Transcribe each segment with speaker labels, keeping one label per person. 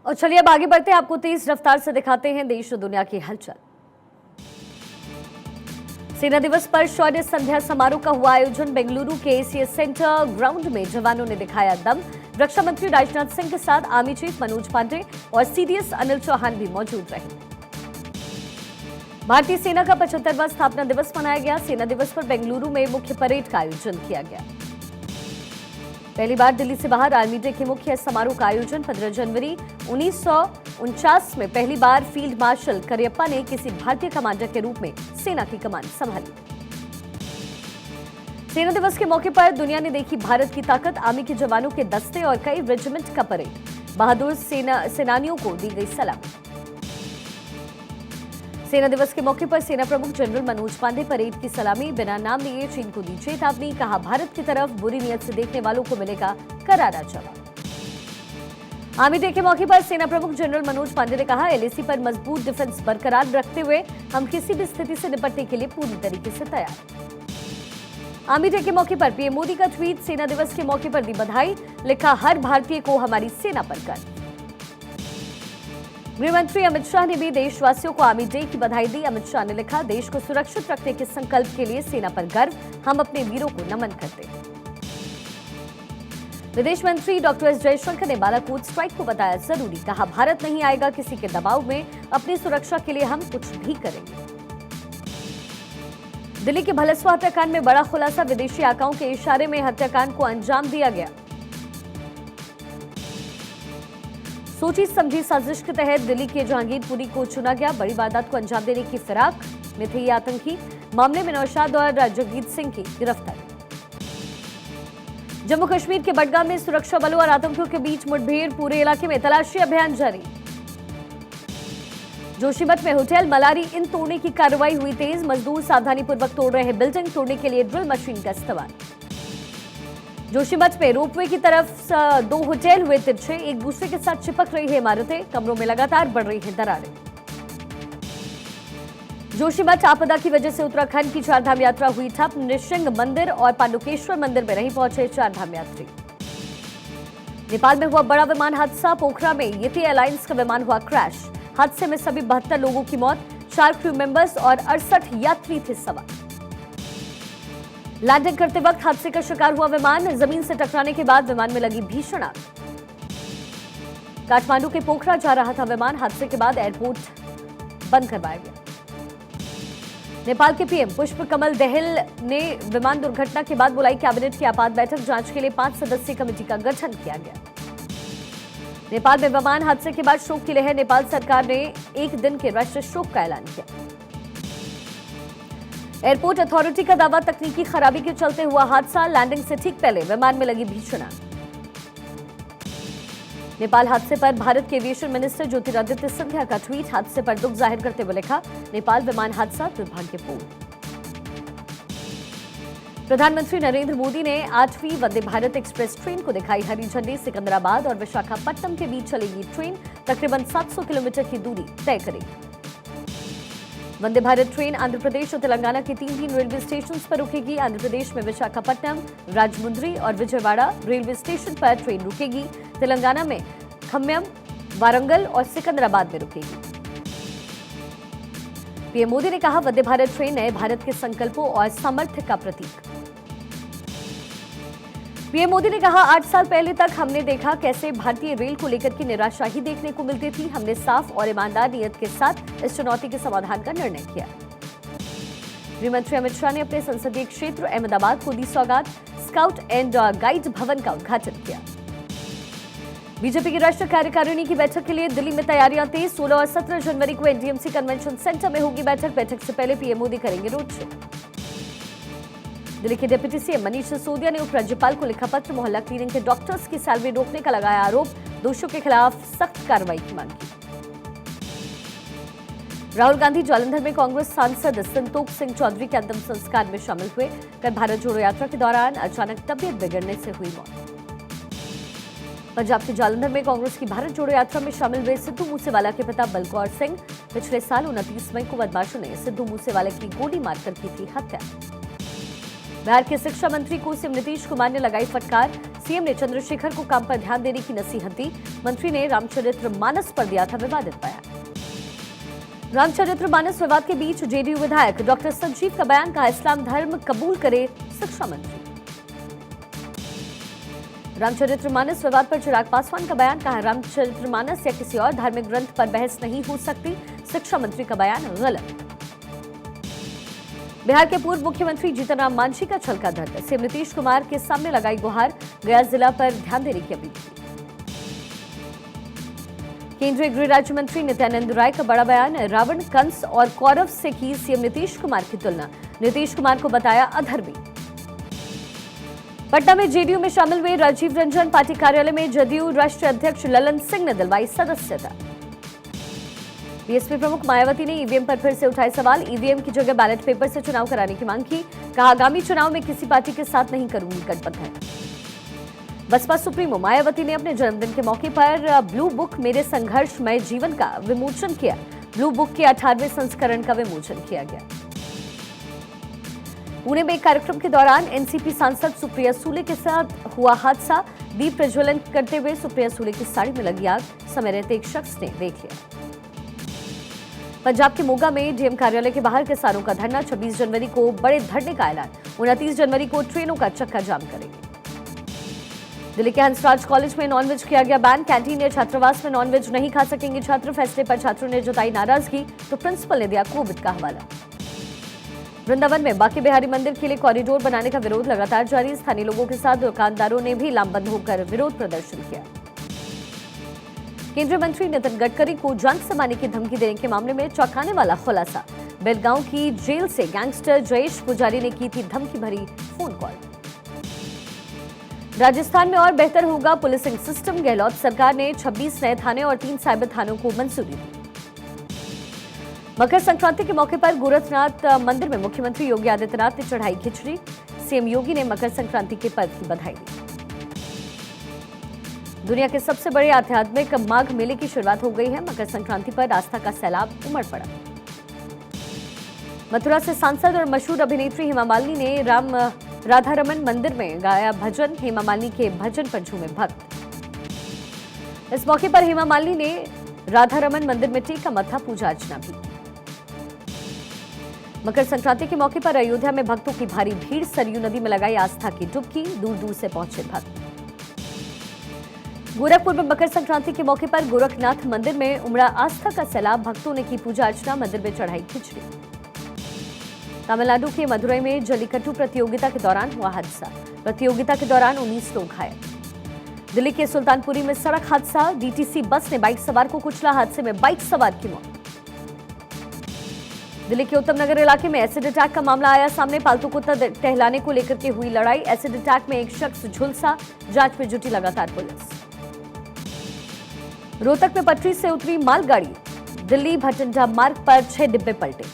Speaker 1: और चलिए अब आगे बढ़ते हैं, आपको तेज रफ्तार से दिखाते हैं देश और दुनिया की हलचल। सेना दिवस पर शौर्य संध्या समारोह का हुआ आयोजन। बेंगलुरु के एसीएस सेंटर ग्राउंड में जवानों ने दिखाया दम। रक्षा मंत्री राजनाथ सिंह के साथ आर्मी चीफ मनोज पांडे और सीडीएस अनिल चौहान भी मौजूद रहे। भारतीय सेना का 75वां स्थापना दिवस मनाया गया। सेना दिवस पर बेंगलुरु में मुख्य परेड का आयोजन किया गया। पहली बार दिल्ली से बाहर आर्मी डे के मुख्य समारोह का आयोजन। 15 जनवरी 1949 में पहली बार फील्ड मार्शल करियप्पा ने किसी भारतीय कमांडर के रूप में सेना की कमान संभाली। सेना दिवस के मौके पर दुनिया ने देखी भारत की ताकत। आर्मी के जवानों के दस्ते और कई रेजिमेंट का परेड। बहादुर सेनानियों को दी गई सलामी। सेना दिवस के मौके पर सेना प्रमुख जनरल मनोज पांडे परेड की सलामी। बिना नाम लिए चीन को दी चेतावनी। कहा, भारत की तरफ बुरी नीयत से देखने वालों को मिलेगा करारा जवाब। आर्मी डे के मौके पर सेना प्रमुख जनरल मनोज पांडे ने कहा, एलएसी पर मजबूत डिफेंस बरकरार रखते हुए हम किसी भी स्थिति से निपटने के लिए पूरी तरीके से तैयार। आर्मी डे के मौके पर पीएम मोदी का ट्वीट। सेना दिवस के मौके पर दी बधाई। लिखा, हर भारतीय को हमारी सेना पर गर्व। गृहमंत्री अमित शाह ने भी देशवासियों को आर्मी डे की बधाई दी। अमित शाह ने लिखा, देश को सुरक्षित रखने के संकल्प के लिए सेना पर गर्व। हम अपने वीरों को नमन करते हैं। विदेश मंत्री डॉक्टर एस जयशंकर ने बालाकोट स्ट्राइक को बताया जरूरी। कहा, भारत नहीं आएगा किसी के दबाव में। अपनी सुरक्षा के लिए हम कुछ भी करेंगे। दिल्ली के भलसवा हत्याकांड में बड़ा खुलासा। विदेशी आकाओं के इशारे में हत्याकांड को अंजाम दिया गया। सोची समझी साजिश के तहत दिल्ली के जहांगीरपुरी को चुना गया। बड़ी वारदात को अंजाम देने की फिराक में थे ये आतंकी। मामले में नौशाद और जगजीत सिंह की गिरफ्तारी। जम्मू कश्मीर के बडगाम में सुरक्षा बलों और आतंकियों के बीच मुठभेड़। पूरे इलाके में तलाशी अभियान जारी। जोशीमठ में होटल मलारी इन तोड़ने की कार्रवाई हुई तेज। मजदूर सावधानीपूर्वक तोड़ रहे हैं बिल्डिंग। तोड़ने के लिए ड्रिल मशीन का इस्तेमाल। जोशीमठ में रोपवे की तरफ 2 होटल हुए तिरछे। एक दूसरे के साथ चिपक रही है इमारतें। कमरों में लगातार बढ़ रही हैं दरारें। जोशीमठ आपदा की वजह से उत्तराखंड की चारधाम यात्रा हुई ठप। नृसिंह मंदिर और पांडुकेश्वर मंदिर में नहीं पहुंचे चारधाम यात्री। नेपाल में हुआ बड़ा विमान हादसा। पोखरा में येती एयरलाइंस का विमान हुआ क्रैश। हादसे में सभी 72 लोगों की मौत। 4 क्रू मेंबर्स और 68 यात्री थे सवार। लैंडिंग करते वक्त हादसे का शिकार हुआ विमान। जमीन से टकराने के बाद विमान में लगी भीषण आग। काठमांडू के पोखरा जा रहा था विमान। हादसे के बाद एयरपोर्ट बंद करवाया गया। नेपाल के पीएम पुष्प कमल दहल ने विमान दुर्घटना के बाद बुलाई कैबिनेट की आपात बैठक। जांच के लिए 5 सदस्यीय कमेटी का गठन किया गया। नेपाल में विमान हादसे के बाद शोक की लहर। नेपाल सरकार ने 1 दिन के राष्ट्रीय शोक का ऐलान किया। एयरपोर्ट अथॉरिटी का दावा, तकनीकी खराबी के चलते हुआ हादसा। लैंडिंग से ठीक पहले विमान में लगी भीषण आग। नेपाल हादसे पर भारत के एविएशन मिनिस्टर ज्योतिरादित्य सिंधिया का ट्वीट। हादसे पर दुख जाहिर करते हुए लिखा, नेपाल विमान हादसा दुर्भाग्यपूर्ण। प्रधानमंत्री नरेंद्र मोदी ने 8वीं वंदे भारत एक्सप्रेस ट्रेन को दिखाई हरी झंडी। सिकंदराबाद और विशाखापट्टनम के बीच चलेगी ट्रेन। तकरीबन 700 किलोमीटर की दूरी तय करेगी। वंदे भारत ट्रेन आंध्र प्रदेश और तेलंगाना के 3 रेलवे स्टेशन पर रुकेगी। आंध्र प्रदेश में विशाखापट्टनम, राजमुंद्री और विजयवाड़ा रेलवे स्टेशन पर ट्रेन रुकेगी। तेलंगाना में खम्मम, वारंगल और सिकंदराबाद में रुकेगी। पीएम मोदी ने कहा, वंदे भारत ट्रेन नए भारत के संकल्पों और सामर्थ्य का प्रतीक। पीएम मोदी ने कहा, 8 साल पहले तक हमने देखा कैसे भारतीय रेल को लेकर की निराशा ही देखने को मिलती थी। हमने साफ और ईमानदार नीयत के साथ इस चुनौती के समाधान का निर्णय किया। गृहमंत्री अमित शाह ने अपने संसदीय क्षेत्र अहमदाबाद को दी सौगात। स्काउट एंड गाइड भवन का उद्घाटन किया। बीजेपी की राष्ट्रीय कार्यकारिणी की बैठक के लिए दिल्ली में तैयारियां तेज। 16 और 17 जनवरी को एनडीएमसी कन्वेंशन सेंटर में होगी बैठक। बैठक से पहले पीएम मोदी करेंगे रोड शो। दिल्ली के डिप्टी सीएम मनीष सिसोदिया ने उपराज्यपाल को लिखा पत्र। मोहल्ला क्लीनिंग के डॉक्टर्स की सैलरी रोकने का लगाया आरोप। दोषियों के खिलाफ सख्त कार्रवाई की मांग की। राहुल गांधी जालंधर में कांग्रेस सांसद संतोख सिंह चौधरी के अंतिम संस्कार में शामिल हुए। कल भारत जोड़ो यात्रा के दौरान अचानक तबीयत बिगड़ने से हुई मौत। पंजाब के जालंधर में कांग्रेस की भारत जोड़ो यात्रा में शामिल हुए सिद्धू मूसेवाला के पिता बलकौर सिंह। पिछले साल 29 मई को बदमाशों ने सिद्धू मूसेवाला की गोली मारकर की थी हत्या। बिहार के शिक्षा मंत्री को सीएम नीतीश कुमार ने लगाई फटकार। सीएम ने चंद्रशेखर को काम पर ध्यान देने की नसीहत दी। मंत्री ने रामचरितमानस पर दिया था विवादित बयान। रामचरितमानस विवाद के बीच जेडीयू विधायक डॉक्टर संजीव का बयान, कहा इस्लाम धर्म कबूल करे शिक्षा मंत्री। रामचरितमानस विवाद पर चिराग पासवान का बयान, कहा रामचरितमानस या किसी और धार्मिक ग्रंथ पर बहस नहीं हो सकती। शिक्षा मंत्री का बयान गलत। बिहार के पूर्व मुख्यमंत्री जीतन राम मांझी का छलका दर्द, सीएम नीतीश कुमार के सामने लगाई गुहार, गया जिला पर ध्यान देने की अपील की। केंद्रीय गृह राज्य मंत्री नित्यानंद राय का बड़ा बयान, रावण, कंस और कौरव से की सीएम नीतीश कुमार की तुलना, नीतीश कुमार को बताया अधर्मी। पटना में जेडीयू में शामिल हुए राजीव रंजन, पार्टी कार्यालय में जदयू राष्ट्रीय अध्यक्ष ललन सिंह ने दिलवाई सदस्यता। बीएसपी प्रमुख मायावती ने ईवीएम पर फिर से उठाए सवाल, ईवीएम की जगह बैलेट पेपर से चुनाव कराने की मांग की, कहा आगामी चुनाव में किसी पार्टी के साथ नहीं करूंगी गठबंधन। बसपा सुप्रीमो मायावती ने अपने जन्मदिन के मौके पर ब्लू बुक मेरे संघर्षमय जीवन का विमोचन किया। ब्लू बुक के 18वें संस्करण का विमोचन किया गया। पुणे में एक कार्यक्रम के दौरान एनसीपी सांसद सुप्रिया सूले के साथ हुआ हादसा, दीप प्रज्वलन करते हुए सुप्रिया सूले की साड़ी में लगी आग, समय रहते एक शख्स ने देख लिया। पंजाब के मोगा में डीएम कार्यालय के बाहर किसानों का धरना, 26 जनवरी को बड़े धरने का ऐलान, 29 जनवरी को ट्रेनों का चक्का जाम करेंगे। दिल्ली के हंसराज कॉलेज में नॉनवेज किया गया बैन, कैंटीन या छात्रावास में नॉनवेज नहीं खा सकेंगे छात्र। फैसले पर छात्रों ने जताई नाराजगी, तो प्रिंसिपल ने दिया कोविड का हवाला। वृंदावन में बांके बिहारी मंदिर के लिए कॉरिडोर बनाने का विरोध लगातार जारी, स्थानीय लोगों के साथ दुकानदारों ने भी लामबंद होकर विरोध प्रदर्शन किया। केंद्रीय मंत्री नितिन गडकरी को जान से मारने की धमकी देने के मामले में चौंकाने वाला खुलासा, बेलगांव की जेल से गैंगस्टर जयेश पुजारी ने की थी धमकी भरी फोन कॉल। राजस्थान में और बेहतर होगा पुलिसिंग सिस्टम, गहलोत सरकार ने 26 नए थाने और 3 साइबर थानों को मंजूरी दी। मकर संक्रांति के मौके पर गोरखनाथ मंदिर में मुख्यमंत्री योगी आदित्यनाथ ने चढ़ाई खिचड़ी, सीएम योगी ने मकर संक्रांति के पर्व की बधाई दी। दुनिया के सबसे बड़े आध्यात्मिक माघ मेले की शुरुआत हो गई है, मकर संक्रांति पर आस्था का सैलाब उमड़ पड़ा। मथुरा से सांसद और मशहूर अभिनेत्री हेमा मालिनी ने राधारमण मंदिर में गाया भजन, हेमा मालिनी के भजन पर झूमे भक्त। इस मौके पर हेमा मालिनी ने राधारमण मंदिर में टेका मत्था, पूजा अर्चना भी। मकर संक्रांति के मौके पर अयोध्या में भक्तों की भारी भीड़, सरयू नदी में लगाई आस्था की डुबकी, दूर दूर से पहुंचे भक्त। गोरखपुर में मकर संक्रांति के मौके पर गोरखनाथ मंदिर में उमड़ा आस्था का सैलाब, भक्तों ने की पूजा अर्चना, मंदिर में चढ़ाई खिचड़ी। तमिलनाडु के मदुरई में जल्लीकट्टू प्रतियोगिता के दौरान हुआ हादसा, प्रतियोगिता के दौरान 19 लोग घायल। दिल्ली के सुल्तानपुरी में सड़क हादसा, डीटीसी बस ने बाइक सवार को कुचला, हादसे में बाइक सवार की मौत। दिल्ली के उत्तम नगर इलाके में एसिड अटैक का मामला आया सामने, पालतू कुत्ता टहलाने को लेकर के हुई लड़ाई, एसिड अटैक में एक शख्स झुलसा, जांच में जुटी लगातार पुलिस। रोहतक में पटरी से उतरी मालगाड़ी, दिल्ली भटिंडा मार्ग पर 6 डिब्बे पलटे।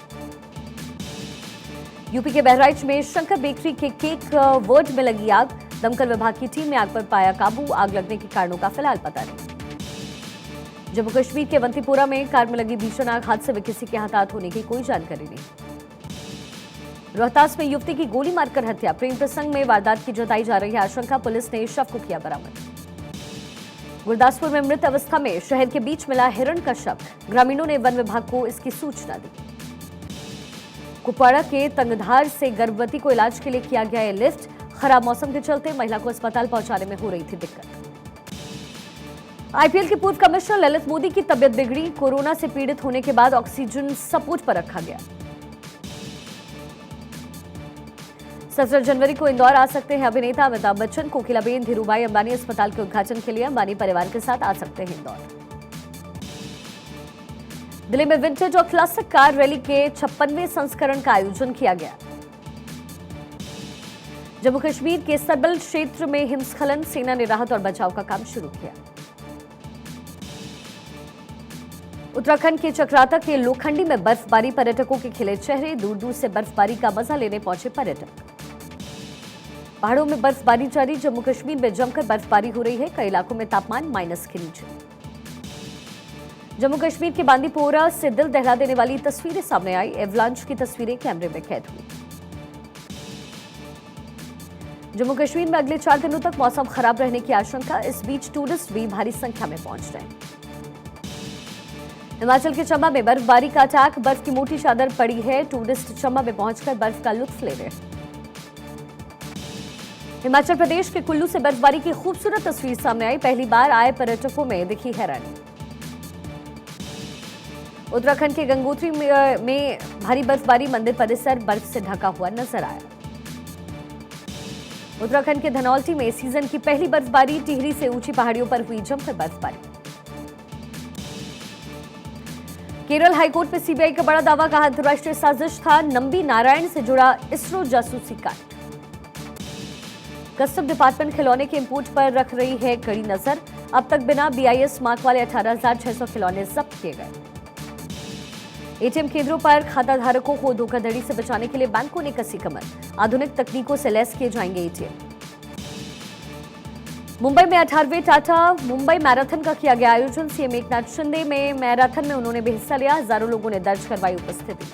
Speaker 1: यूपी के बहराइच में शंकर बेकरी के केक वर्ड में लगी आग, दमकल विभाग की टीम ने आग पर पाया काबू, आग लगने के कारणों का फिलहाल पता नहीं। जम्मू कश्मीर के अवंतीपोरा में कार में लगी भीषण आग, हादसे में किसी के हताहत होने की कोई जानकारी नहीं। रोहतास में युवती की गोली मारकर हत्या, प्रेम प्रसंग में वारदात की जताई जा रही है आशंका, पुलिस ने शव को किया बरामद। गुरदासपुर में मृत अवस्था में शहर के बीच मिला हिरण का शव, ग्रामीणों ने वन विभाग को इसकी सूचना दी। कुपवाड़ा के तंगधार से गर्भवती को इलाज के लिए किया गया लिफ्ट, खराब मौसम के चलते महिला को अस्पताल पहुंचाने में हो रही थी दिक्कत। आईपीएल के पूर्व कमिश्नर ललित मोदी की तबियत बिगड़ी, कोरोना से पीड़ित होने के बाद ऑक्सीजन सपोर्ट पर रखा गया। 17 जनवरी को इंदौर आ सकते हैं अभिनेता अमिताभ बच्चन, कोकिलाबेन धीरूभाई अंबानी अस्पताल के उद्घाटन के लिए अंबानी परिवार के साथ आ सकते हैं इंदौर। दिल्ली में विंटेज और क्लासिक कार रैली के 56वें संस्करण का आयोजन किया गया। जम्मू कश्मीर के सरबल क्षेत्र में हिमस्खलन, सेना ने राहत और बचाव का काम शुरू किया। उत्तराखंड के चक्राता के लोखंडी में बर्फबारी, पर्यटकों के खिले चेहरे, दूर दूर से बर्फबारी का मजा लेने पहुंचे पर्यटक। पहाड़ों में बर्फबारी जारी, जम्मू कश्मीर में जमकर बर्फबारी हो रही है, कई इलाकों में तापमान माइनस के नीचे। जम्मू कश्मीर के बांदीपोरा से दिल दहला देने वाली तस्वीरें सामने आई, एवलांच की तस्वीरें कैमरे में कैद हुई। जम्मू कश्मीर में अगले 4 दिनों तक मौसम खराब रहने की आशंका। इस बीच टूरिस्ट भी भारी संख्या में पहुंच रहे हैं। हिमाचल के चंबा में बर्फबारी का अटैक, बर्फ की मोटी चादर पड़ी है। टूरिस्ट चंबा में पहुंचकर बर्फ का लुत्फ ले रहे हैं। हिमाचल प्रदेश के कुल्लू से बर्फबारी की खूबसूरत तस्वीर सामने आई। पहली बार आए पर्यटकों में दिखी हैरानी। उत्तराखंड के गंगोत्री में भारी बर्फबारी, मंदिर परिसर बर्फ से ढका हुआ नजर आया। उत्तराखंड के धनौल्टी में सीजन की पहली बर्फबारी, टिहरी से ऊंची पहाड़ियों पर हुई जमकर बर्फबारी। केरल हाईकोर्ट में सीबीआई का बड़ा दावा, कहा अंतर्राष्ट्रीय साजिश था। नंबी नारायण से जुड़ा इसरो जासूसी कांड। कस्टम डिपार्टमेंट खिलौने के इंपोर्ट पर रख रही है कड़ी नजर। अब तक बिना BIS मार्क वाले 18,600 खिलौने जब्त किए गए। एटीएम केंद्रों पर खाता धारकों को धोखाधड़ी से बचाने के लिए बैंकों ने कसी कमर। आधुनिक तकनीकों से लैस किए जाएंगे एटीएम। मुंबई में 18वें टाटा मुंबई मैराथन का किया गया आयोजन। सीएम एकनाथ शिंदे में मैराथन में उन्होंने भी हिस्सा लिया। हजारों लोगों ने दर्ज करवाई उपस्थिति।